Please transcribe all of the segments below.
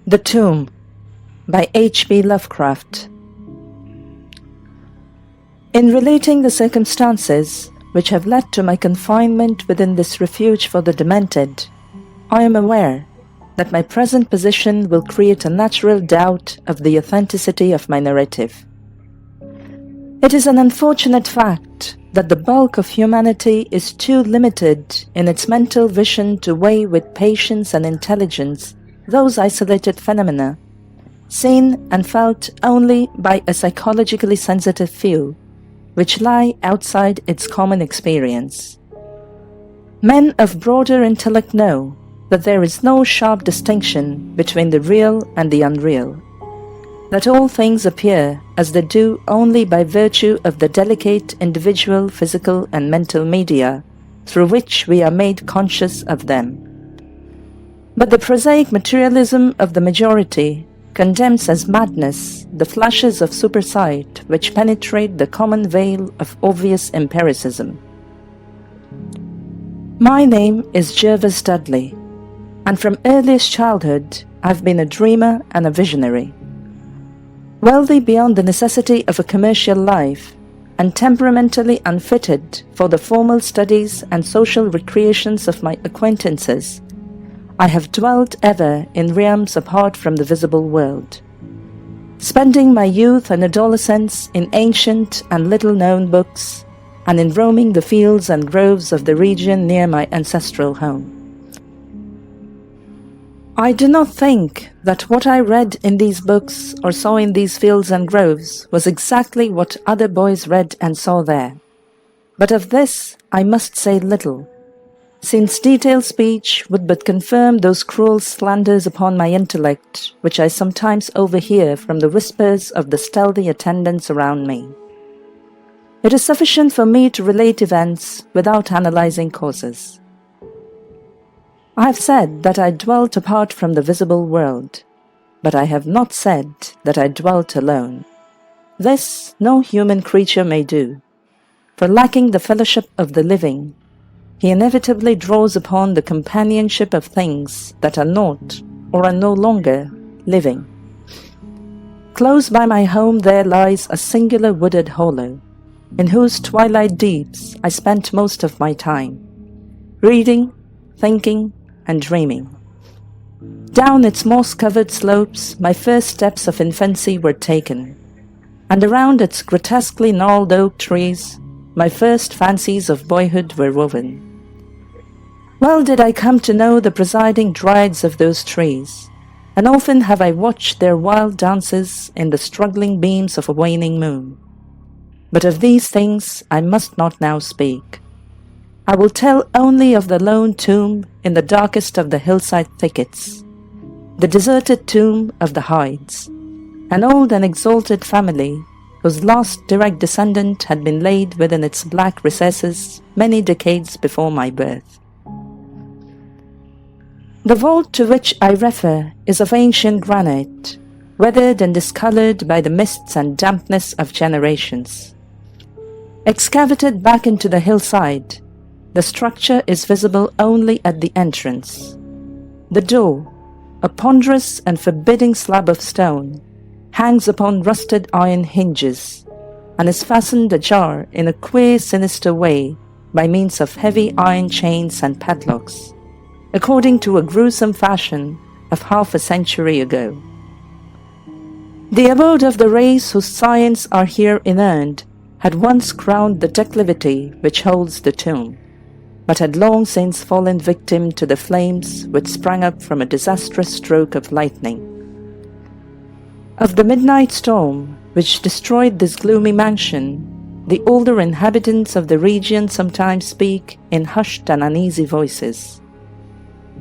The Tomb by H.P. Lovecraft. In relating the circumstances which have led to my confinement within this refuge for the demented, I am aware that my present position will create a natural doubt of the authenticity of my narrative. It is an unfortunate fact that the bulk of humanity is too limited in its mental vision to weigh with patience and intelligence those isolated phenomena, seen and felt only by a psychologically sensitive few, which lie outside its common experience. Men of broader intellect know that there is no sharp distinction between the real and the unreal, that all things appear as they do only by virtue of the delicate individual physical and mental media through which we are made conscious of them. But the prosaic materialism of the majority condemns as madness the flashes of supersight which penetrate the common veil of obvious empiricism. My name is Jervas Dudley, and from earliest childhood I've been a dreamer and a visionary. Wealthy beyond the necessity of a commercial life, and temperamentally unfitted for the formal studies and social recreations of my acquaintances, I have dwelt ever in realms apart from the visible world, spending my youth and adolescence in ancient and little-known books, and in roaming the fields and groves of the region near my ancestral home. I do not think that what I read in these books or saw in these fields and groves was exactly what other boys read and saw there. But of this I must say little, since detailed speech would but confirm those cruel slanders upon my intellect which I sometimes overhear from the whispers of the stealthy attendants around me. It is sufficient for me to relate events without analyzing causes. I have said that I dwelt apart from the visible world, but I have not said that I dwelt alone. This no human creature may do, for lacking the fellowship of the living, he inevitably draws upon the companionship of things that are not or are no longer living. Close by my home there lies a singular wooded hollow, in whose twilight deeps I spent most of my time, reading, thinking, and dreaming. Down its moss-covered slopes my first steps of infancy were taken, and around its grotesquely gnarled oak trees my first fancies of boyhood were woven. Well did I come to know the presiding dryads of those trees, and often have I watched their wild dances in the struggling beams of a waning moon. But of these things I must not now speak. I will tell only of the lone tomb in the darkest of the hillside thickets, the deserted tomb of the Hydes, an old and exalted family whose last direct descendant had been laid within its black recesses many decades before my birth. The vault to which I refer is of ancient granite, weathered and discolored by the mists and dampness of generations. Excavated back into the hillside, the structure is visible only at the entrance. The door, a ponderous and forbidding slab of stone, hangs upon rusted iron hinges, and is fastened ajar in a queer, sinister way by means of heavy iron chains and padlocks, according to a gruesome fashion of half a century ago. The abode of the race whose scions are here inurned had once crowned the declivity which holds the tomb, but had long since fallen victim to the flames which sprang up from a disastrous stroke of lightning. Of the midnight storm which destroyed this gloomy mansion, the older inhabitants of the region sometimes speak in hushed and uneasy voices,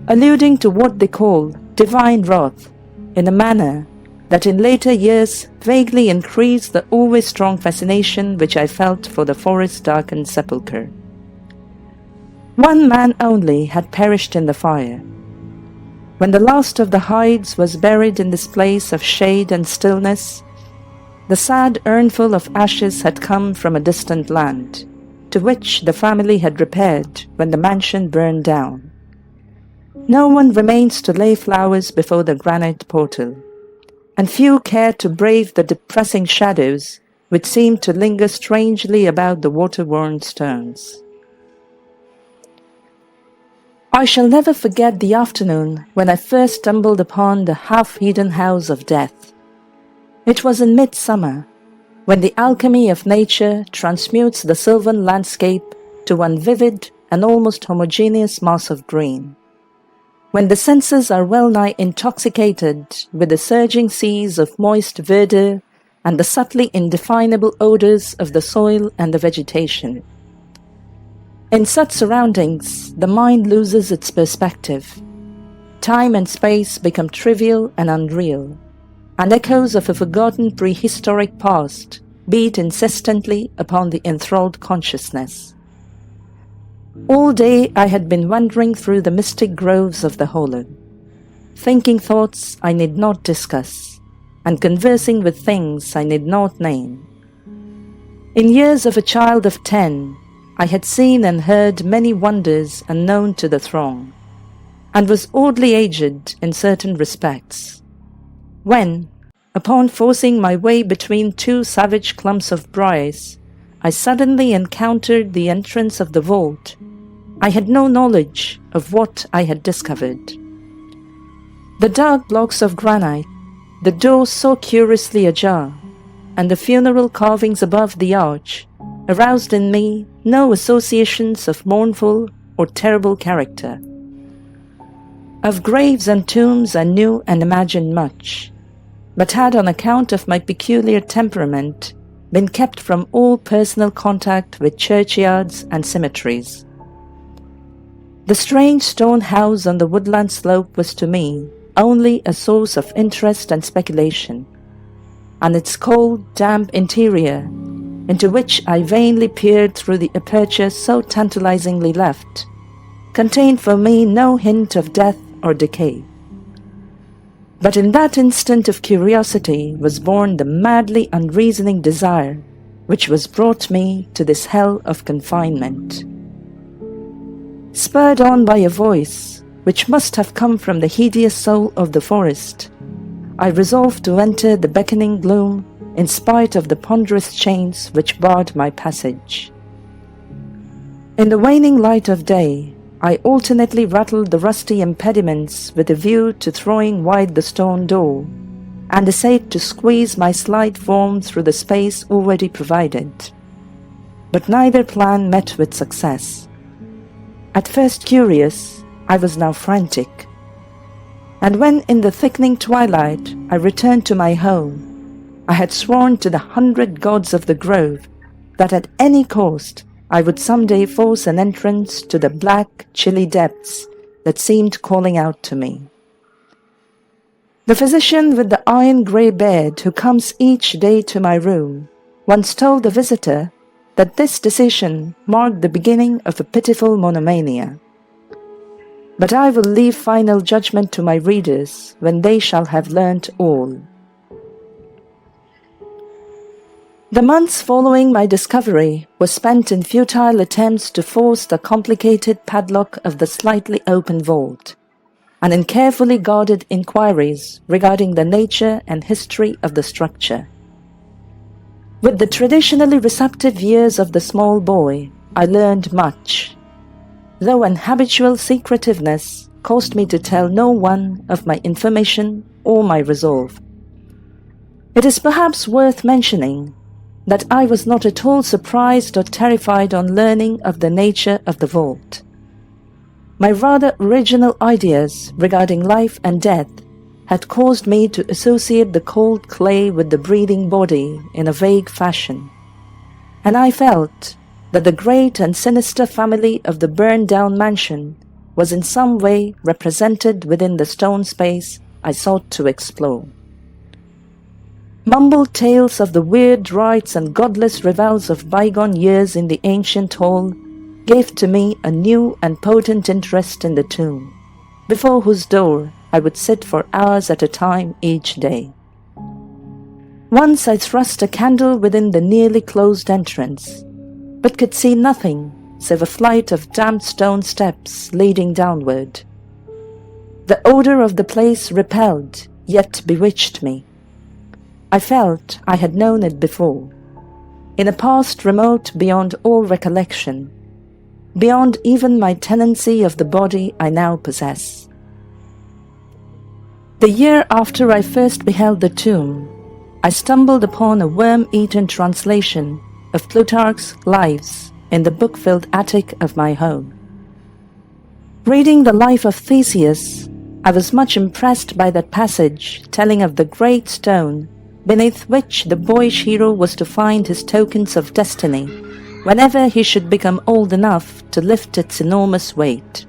alluding to what they call divine wrath in a manner that in later years vaguely increased the always strong fascination which I felt for the forest-darkened sepulchre. One man only had perished in the fire. When the last of the Hydes was buried in this place of shade and stillness, the sad urnful of ashes had come from a distant land, to which the family had repaired when the mansion burned down. No one remains to lay flowers before the granite portal, and few care to brave the depressing shadows which seem to linger strangely about the water-worn stones. I shall never forget the afternoon when I first stumbled upon the half-hidden house of death. It was in midsummer, when the alchemy of nature transmutes the sylvan landscape to one vivid and almost homogeneous mass of green. When the senses are well-nigh intoxicated with the surging seas of moist verdure and the subtly indefinable odors of the soil and the vegetation. In such surroundings, the mind loses its perspective. Time and space become trivial and unreal, and echoes of a forgotten prehistoric past beat insistently upon the enthralled consciousness. All day I had been wandering through the mystic groves of the hollow, thinking thoughts I need not discuss, and conversing with things I need not name. In years of a child of 10, I had seen and heard many wonders unknown to the throng, and was oddly aged in certain respects. When, upon forcing my way between two savage clumps of briars, I suddenly encountered the entrance of the vault, I had no knowledge of what I had discovered. The dark blocks of granite, the door so curiously ajar, and the funeral carvings above the arch aroused in me no associations of mournful or terrible character. Of graves and tombs I knew and imagined much, but had on account of my peculiar temperament been kept from all personal contact with churchyards and cemeteries. The strange stone house on the woodland slope was to me only a source of interest and speculation, and its cold, damp interior, into which I vainly peered through the aperture so tantalizingly left, contained for me no hint of death or decay. But in that instant of curiosity was born the madly unreasoning desire which was brought me to this hell of confinement. Spurred on by a voice which must have come from the hideous soul of the forest, I resolved to enter the beckoning gloom in spite of the ponderous chains which barred my passage. In the waning light of day, I alternately rattled the rusty impediments with a view to throwing wide the stone door, and essayed to squeeze my slight form through the space already provided. But neither plan met with success. At first curious, I was now frantic. And when in the thickening twilight I returned to my home, I had sworn to the 100 gods of the grove that at any cost I would someday force an entrance to the black, chilly depths that seemed calling out to me. The physician with the iron-grey beard who comes each day to my room once told the visitor that this decision marked the beginning of a pitiful monomania. But I will leave final judgment to my readers when they shall have learnt all. The months following my discovery were spent in futile attempts to force the complicated padlock of the slightly open vault, and in carefully guarded inquiries regarding the nature and history of the structure. With the traditionally receptive ears of the small boy, I learned much, though an habitual secretiveness caused me to tell no one of my information or my resolve. It is perhaps worth mentioning that I was not at all surprised or terrified on learning of the nature of the vault. My rather original ideas regarding life and death had caused me to associate the cold clay with the breathing body in a vague fashion, and I felt that the great and sinister family of the burned-down mansion was in some way represented within the stone space I sought to explore. Mumbled tales of the weird rites and godless revels of bygone years in the ancient hall gave to me a new and potent interest in the tomb, before whose door I would sit for hours at a time each day. Once I thrust a candle within the nearly closed entrance, but could see nothing save a flight of damp stone steps leading downward. The odor of the place repelled, yet bewitched me. I felt I had known it before, in a past remote beyond all recollection, beyond even my tenancy of the body I now possess. The year after I first beheld the tomb, I stumbled upon a worm-eaten translation of Plutarch's Lives in the book-filled attic of my home. Reading the life of Theseus, I was much impressed by that passage telling of the great stone beneath which the boyish hero was to find his tokens of destiny whenever he should become old enough to lift its enormous weight.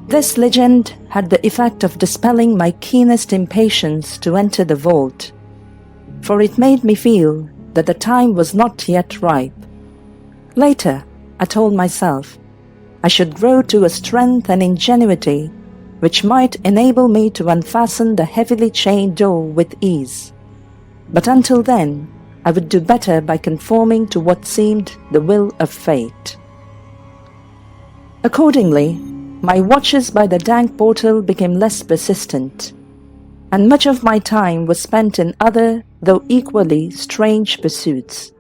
This legend had the effect of dispelling my keenest impatience to enter the vault, for it made me feel that the time was not yet ripe. Later, I told myself, I should grow to a strength and ingenuity which might enable me to unfasten the heavily chained door with ease. But until then, I would do better by conforming to what seemed the will of fate. Accordingly, my watches by the dank portal became less persistent, and much of my time was spent in other, though equally strange pursuits.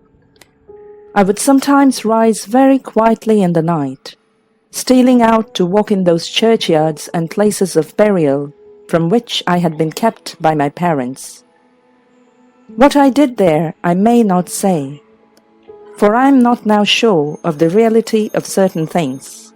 I would sometimes rise very quietly in the night, stealing out to walk in those churchyards and places of burial from which I had been kept by my parents. What I did there I may not say, for I am not now sure of the reality of certain things.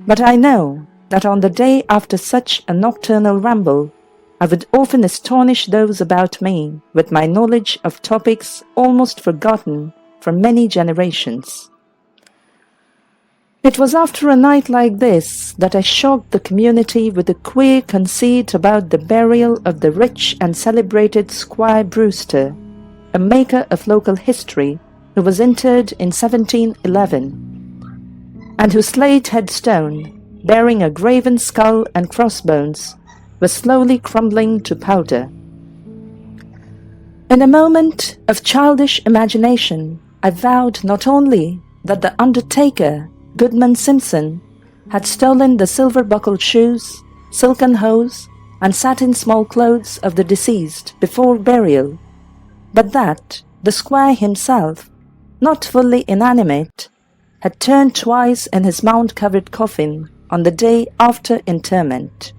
But I know that on the day after such a nocturnal ramble, I would often astonish those about me with my knowledge of topics almost forgotten for many generations. It was after a night like this that I shocked the community with a queer conceit about the burial of the rich and celebrated Squire Brewster, a maker of local history who was interred in 1711, and whose slate headstone, bearing a graven skull and crossbones, was slowly crumbling to powder. In a moment of childish imagination, I vowed not only that the undertaker, Goodman Simpson, had stolen the silver-buckled shoes, silken hose, and satin small clothes of the deceased before burial, but that the squire himself, not fully inanimate, had turned twice in his mound-covered coffin on the day after interment.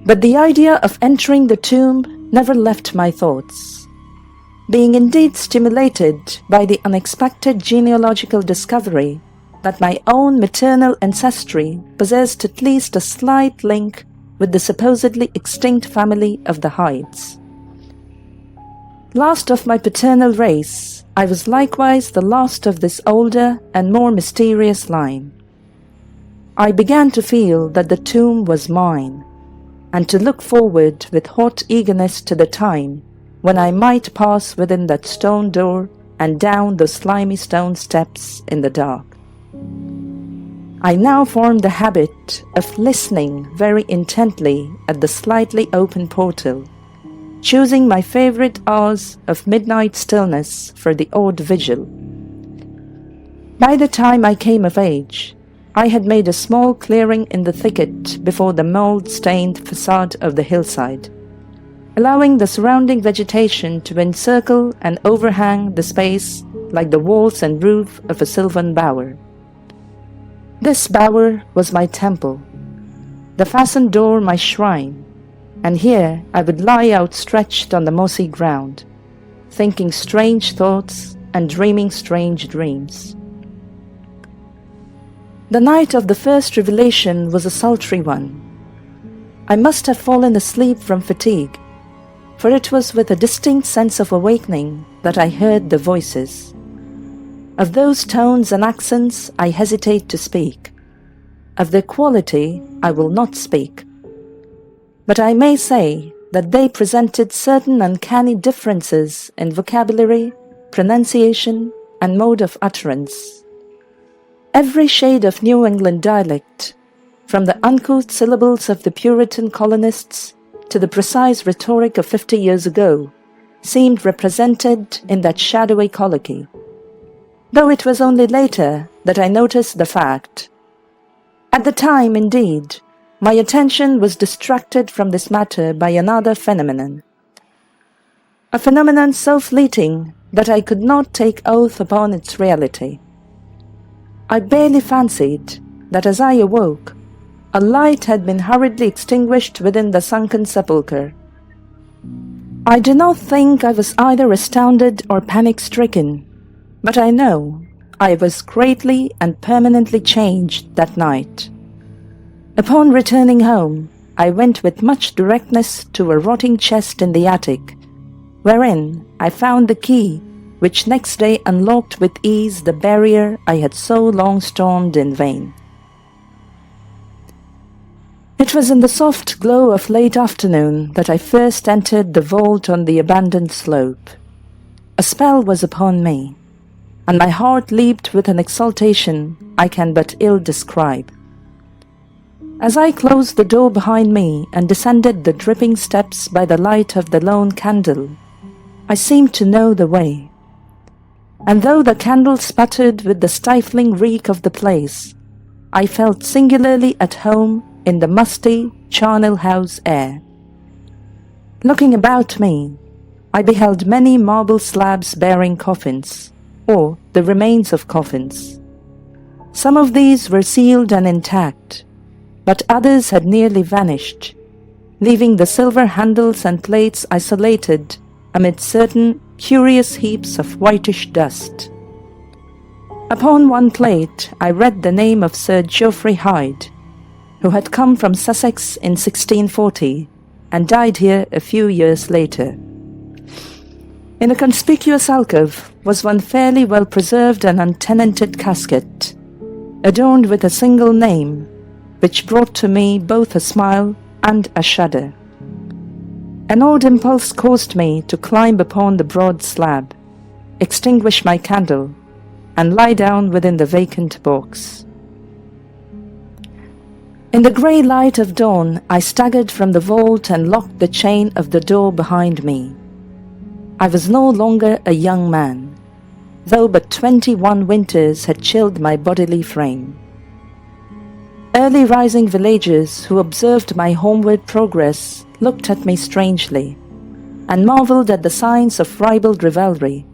But the idea of entering the tomb never left my thoughts. Being indeed stimulated by the unexpected genealogical discovery that my own maternal ancestry possessed at least a slight link with the supposedly extinct family of the Hydes. Last of my paternal race, I was likewise the last of this older and more mysterious line. I began to feel that the tomb was mine, and to look forward with hot eagerness to the time when I might pass within that stone door and down those slimy stone steps in the dark. I now formed the habit of listening very intently at the slightly open portal, choosing my favorite hours of midnight stillness for the odd vigil. By the time I came of age, I had made a small clearing in the thicket before the mold-stained facade of the hillside, allowing the surrounding vegetation to encircle and overhang the space like the walls and roof of a sylvan bower. This bower was my temple, the fastened door my shrine, and here I would lie outstretched on the mossy ground, thinking strange thoughts and dreaming strange dreams. The night of the first revelation was a sultry one. I must have fallen asleep from fatigue, for it was with a distinct sense of awakening that I heard the voices. Of those tones and accents I hesitate to speak. Of their quality I will not speak. But I may say that they presented certain uncanny differences in vocabulary, pronunciation, and mode of utterance. Every shade of New England dialect, from the uncouth syllables of the Puritan colonists to the precise rhetoric of 50 years ago, seemed represented in that shadowy colloquy, though it was only later that I noticed the fact. At the time, indeed, my attention was distracted from this matter by another phenomenon. A phenomenon so fleeting that I could not take oath upon its reality. I barely fancied that as I awoke, a light had been hurriedly extinguished within the sunken sepulchre. I do not think I was either astounded or panic-stricken, but I know I was greatly and permanently changed that night. Upon returning home, I went with much directness to a rotting chest in the attic, wherein I found the key which next day unlocked with ease the barrier I had so long stormed in vain. It was in the soft glow of late afternoon that I first entered the vault on the abandoned slope. A spell was upon me, and my heart leaped with an exultation I can but ill describe. As I closed the door behind me and descended the dripping steps by the light of the lone candle, I seemed to know the way. And though the candle sputtered with the stifling reek of the place, I felt singularly at home in the musty charnel house air. Looking about me, I beheld many marble slabs bearing coffins, or the remains of coffins. Some of these were sealed and intact, but others had nearly vanished, leaving the silver handles and plates isolated amid certain curious heaps of whitish dust. Upon one plate I read the name of Sir Geoffrey Hyde, who had come from Sussex in 1640 and died here a few years later. In a conspicuous alcove was one fairly well-preserved and untenanted casket, adorned with a single name, which brought to me both a smile and a shudder. An odd impulse caused me to climb upon the broad slab, extinguish my candle, and lie down within the vacant box. In the grey light of dawn, I staggered from the vault and locked the chain of the door behind me. I was no longer a young man, though but 21 winters had chilled my bodily frame. Early rising villagers who observed my homeward progress looked at me strangely, and marvelled at the signs of ribald rivalry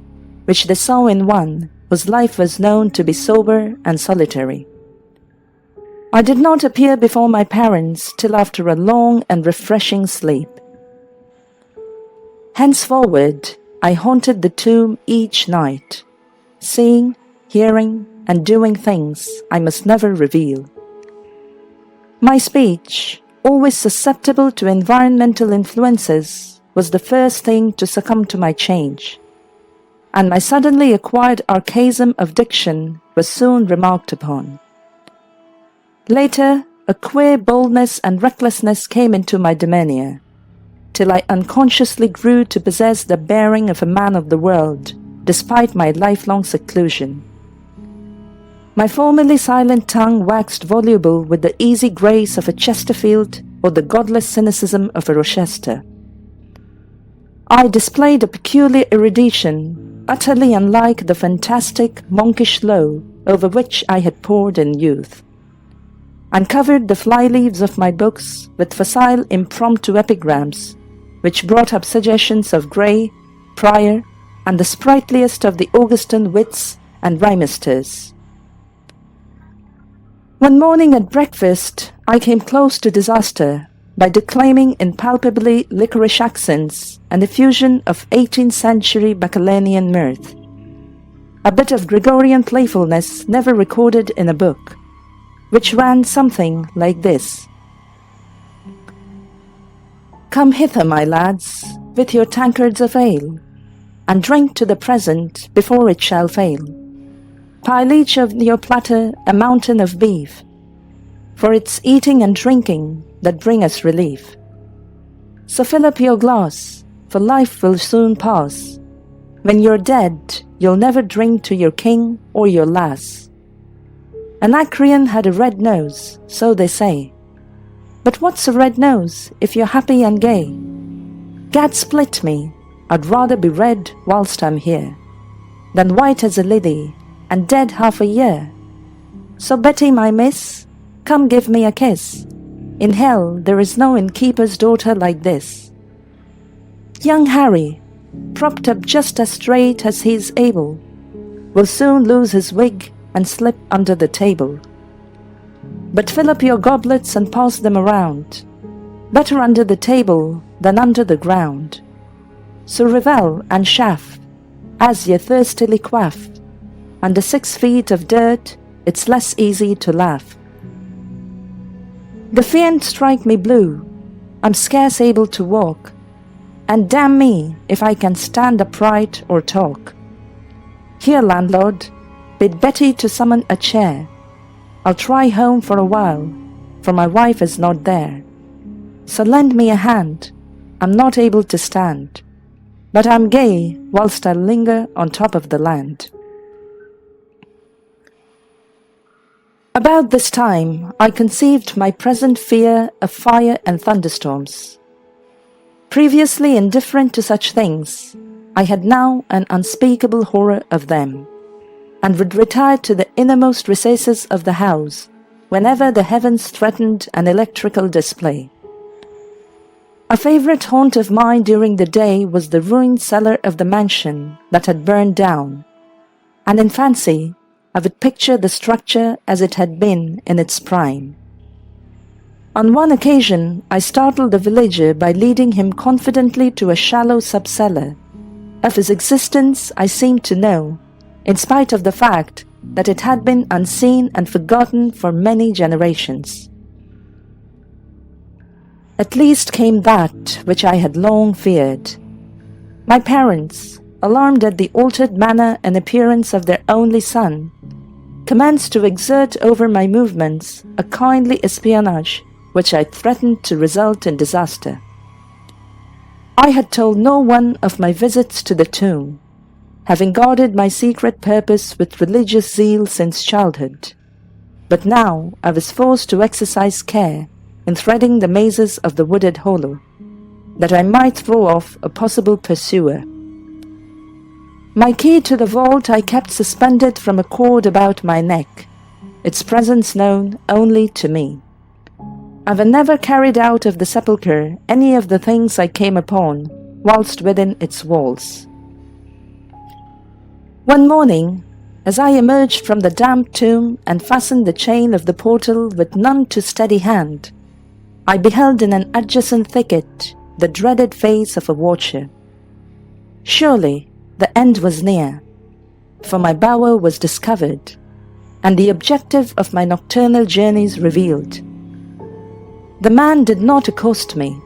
which they saw in one whose life was known to be sober and solitary. I did not appear before my parents till after a long and refreshing sleep. Henceforward, I haunted the tomb each night, seeing, hearing, and doing things I must never reveal. My speech, always susceptible to environmental influences, was the first thing to succumb to my change, and my suddenly acquired archaism of diction was soon remarked upon. Later, a queer boldness and recklessness came into my demeanour, till I unconsciously grew to possess the bearing of a man of the world, despite my lifelong seclusion. My formerly silent tongue waxed voluble with the easy grace of a Chesterfield or the godless cynicism of a Rochester. I displayed a peculiar erudition, utterly unlike the fantastic, monkish low over which I had pored in youth, and covered the fly-leaves of my books with facile impromptu epigrams, which brought up suggestions of Gray, Prior, and the sprightliest of the Augustan wits and rhymesters. One morning at breakfast, I came close to disaster by declaiming in palpably liquorish accents an effusion of 18th century bacchanalian mirth, a bit of Gregorian playfulness never recorded in a book, which ran something like this. Come hither, my lads, with your tankards of ale, and drink to the present before it shall fail. Pile each of your platter a mountain of beef, for it's eating and drinking that bring us relief. So fill up your glass, for life will soon pass. When you're dead, you'll never drink to your king or your lass. Anacreon had a red nose, so they say. But what's a red nose if you're happy and gay? Gad split me, I'd rather be red whilst I'm here, than white as a lily, and dead half a year. So Betty, my miss, come give me a kiss. In hell there is no innkeeper's daughter like this. Young Harry, propped up just as straight as he is able, will soon lose his wig and slip under the table. But fill up your goblets and pass them around, better under the table than under the ground. So revel and chaff, as ye thirstily quaff. Under 6 feet of dirt, it's less easy to laugh. The fiend strike me blue, I'm scarce able to walk, and damn me if I can stand upright or talk. Here, landlord, bid Betty to summon a chair. I'll try home for a while, for my wife is not there. So lend me a hand, I'm not able to stand, but I'm gay whilst I linger on top of the land. About this time, I conceived my present fear of fire and thunderstorms. Previously indifferent to such things, I had now an unspeakable horror of them, and would retire to the innermost recesses of the house whenever the heavens threatened an electrical display. A favourite haunt of mine during the day was the ruined cellar of the mansion that had burned down, and in fancy I would picture the structure as it had been in its prime. On one occasion, I startled the villager by leading him confidently to a shallow sub-cellar. Of his existence I seemed to know, in spite of the fact that it had been unseen and forgotten for many generations. At least came that which I had long feared. My parents, alarmed at the altered manner and appearance of their only son, commenced to exert over my movements a kindly espionage which I threatened to result in disaster. I had told no one of my visits to the tomb, having guarded my secret purpose with religious zeal since childhood, but now I was forced to exercise care in threading the mazes of the wooded hollow, that I might throw off a possible pursuer. My key to the vault I kept suspended from a cord about my neck, its presence known only to me. I have never carried out of the sepulchre any of the things I came upon whilst within its walls. One morning, as I emerged from the damp tomb and fastened the chain of the portal with none too steady hand, I beheld in an adjacent thicket the dreaded face of a watcher. Surely the end was near, for my bower was discovered, and the objective of my nocturnal journeys revealed. The man did not accost me,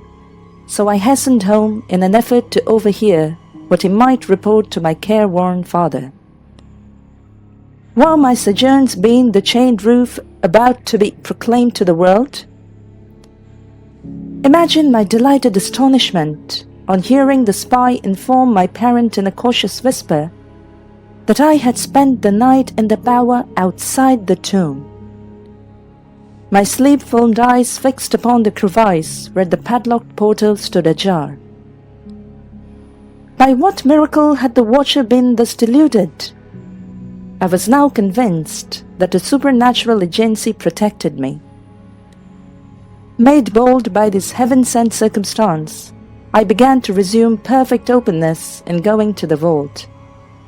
so I hastened home in an effort to overhear what he might report to my careworn father. Were my sojourns beneath the chained roof about to be proclaimed to the world? Imagine my delighted astonishment on hearing the spy inform my parent in a cautious whisper that I had spent the night in the bower outside the tomb. My sleep-filmed eyes fixed upon the crevice where the padlocked portal stood ajar. By what miracle had the watcher been thus deluded? I was now convinced that a supernatural agency protected me. Made bold by this heaven-sent circumstance, I began to resume perfect openness in going to the vault,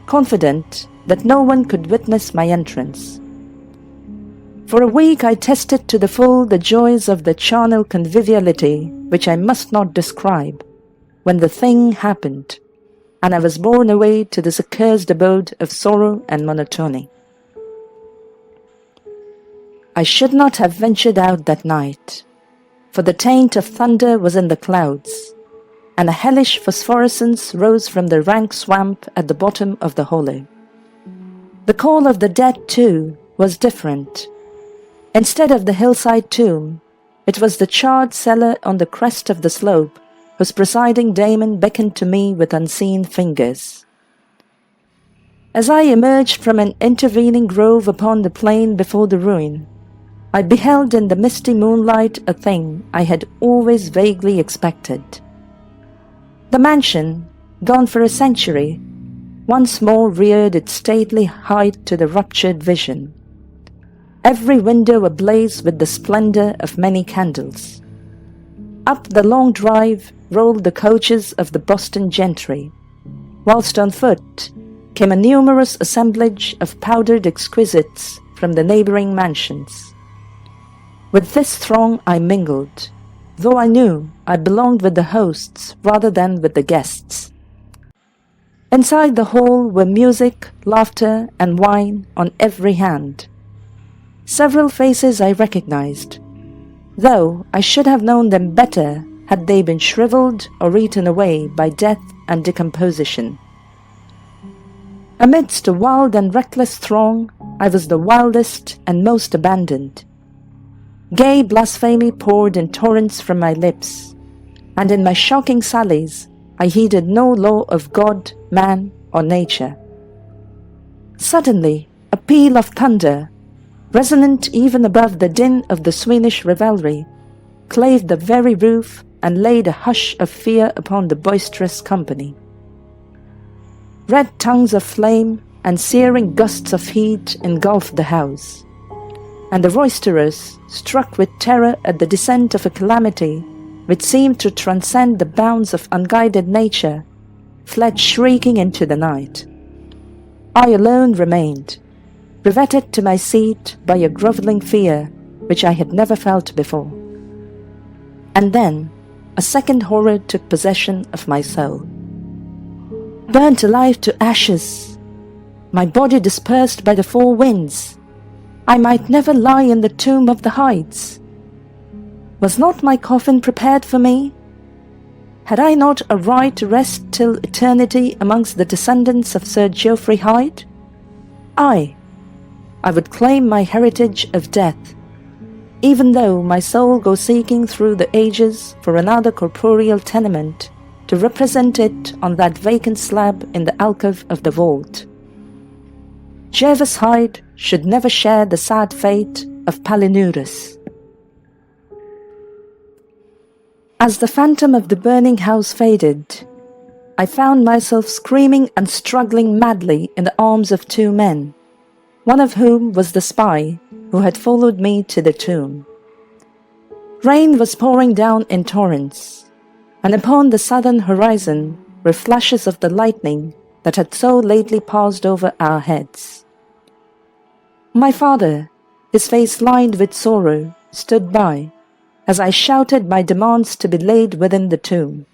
confident that no one could witness my entrance. For a week I tested to the full the joys of the charnel conviviality which I must not describe, when the thing happened, and I was borne away to this accursed abode of sorrow and monotony. I should not have ventured out that night, for the taint of thunder was in the clouds, and a hellish phosphorescence rose from the rank swamp at the bottom of the hollow. The call of the dead, too, was different. Instead of the hillside tomb, it was the charred cellar on the crest of the slope, whose presiding daemon beckoned to me with unseen fingers. As I emerged from an intervening grove upon the plain before the ruin, I beheld in the misty moonlight a thing I had always vaguely expected. The mansion, gone for a century, once more reared its stately height to the ruptured vision. every window ablaze with the splendor of many candles. Up the long drive rolled the coaches of the Boston gentry, whilst on foot came a numerous assemblage of powdered exquisites from the neighbouring mansions. With this throng I mingled, though I knew I belonged with the hosts rather than with the guests. Inside the hall were music, laughter, and wine on every hand. Several faces I recognized, though I should have known them better had they been shriveled or eaten away by death and decomposition. Amidst a wild and reckless throng, I was the wildest and most abandoned. Gay blasphemy poured in torrents from my lips, and in my shocking sallies I heeded no law of God, man, or nature. Suddenly, a peal of thunder, resonant even above the din of the Swedish revelry, clave the very roof and laid a hush of fear upon the boisterous company. Red tongues of flame and searing gusts of heat engulfed the house, and the roisterers, struck with terror at the descent of a calamity which seemed to transcend the bounds of unguided nature, fled shrieking into the night. I alone remained, riveted to my seat by a grovelling fear which I had never felt before. And then a second horror took possession of my soul. Burnt alive to ashes, my body dispersed by the four winds, I might never lie in the tomb of the Hydes. Was not my coffin prepared for me? Had I not a right to rest till eternity amongst the descendants of Sir Geoffrey Hyde? I would claim my heritage of death, even though my soul go seeking through the ages for another corporeal tenement to represent it on that vacant slab in the alcove of the vault. Jervas Hyde should never share the sad fate of Palinurus. As the phantom of the burning house faded, I found myself screaming and struggling madly in the arms of two men, one of whom was the spy who had followed me to the tomb. Rain was pouring down in torrents, and upon the southern horizon were flashes of the lightning that had so lately passed over our heads. My father, his face lined with sorrow, stood by, as I shouted my demands to be laid within the tomb,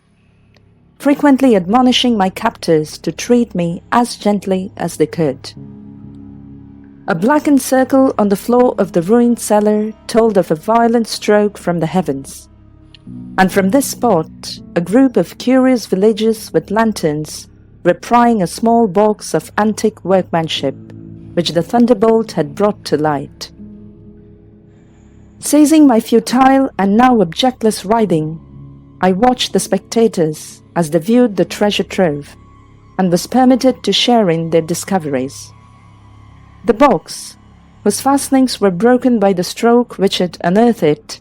frequently admonishing my captors to treat me as gently as they could. A blackened circle on the floor of the ruined cellar told of a violent stroke from the heavens, and from this spot a group of curious villagers with lanterns were prying a small box of antique workmanship which the thunderbolt had brought to light. Seizing my futile and now objectless writhing, I watched the spectators as they viewed the treasure trove, and was permitted to share in their discoveries. The box, whose fastenings were broken by the stroke which had unearthed it,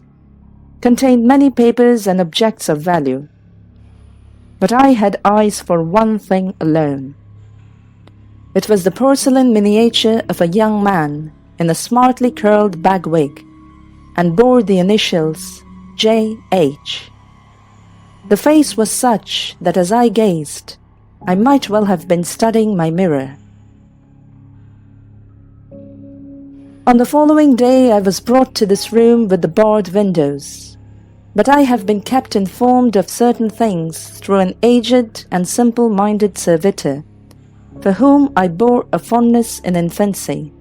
contained many papers and objects of value. But I had eyes for one thing alone. It was the porcelain miniature of a young man in a smartly curled bag wig, and bore the initials J.H. The face was such that as I gazed, I might well have been studying my mirror. On the following day I was brought to this room with the barred windows, but I have been kept informed of certain things through an aged and simple-minded servitor, for whom I bore a fondness in infancy,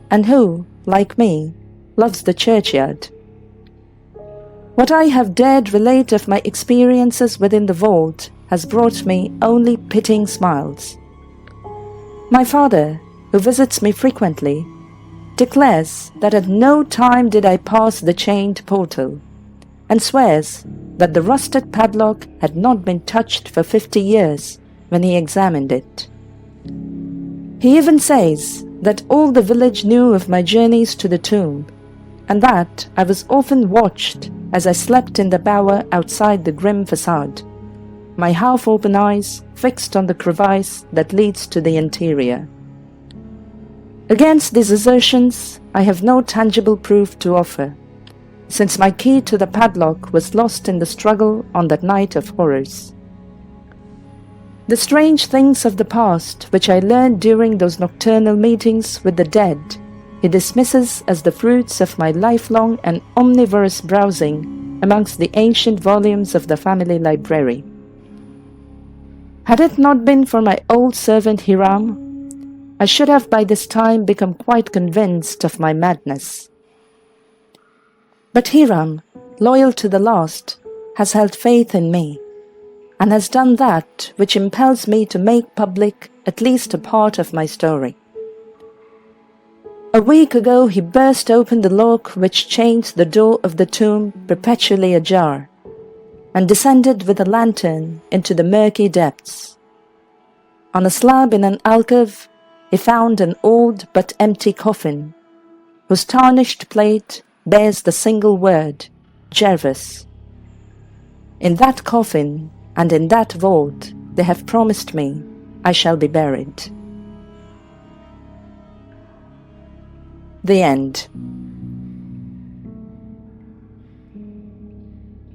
and who, like me, loves the churchyard. What I have dared relate of my experiences within the vault has brought me only pitying smiles. My father, who visits me frequently, declares that at no time did I pass the chained portal, and swears that the rusted padlock had not been touched for 50 years when he examined it. He even says that all the village knew of my journeys to the tomb, and that I was often watched as I slept in the bower outside the grim facade, my half-open eyes fixed on the crevice that leads to the interior. Against these assertions, I have no tangible proof to offer, since my key to the padlock was lost in the struggle on that night of horrors. The strange things of the past, which I learned during those nocturnal meetings with the dead, he dismisses as the fruits of my lifelong and omnivorous browsing amongst the ancient volumes of the family library. Had it not been for my old servant Hiram, I should have by this time become quite convinced of my madness. But Hiram, loyal to the last, has held faith in me, and has done that which impels me to make public at least a part of my story. A week ago he burst open the lock which chained the door of the tomb perpetually ajar, and descended with a lantern into the murky depths. On a slab in an alcove he found an old but empty coffin, whose tarnished plate bears the single word, Jervas. In that coffin and in that vault they have promised me I shall be buried. The end.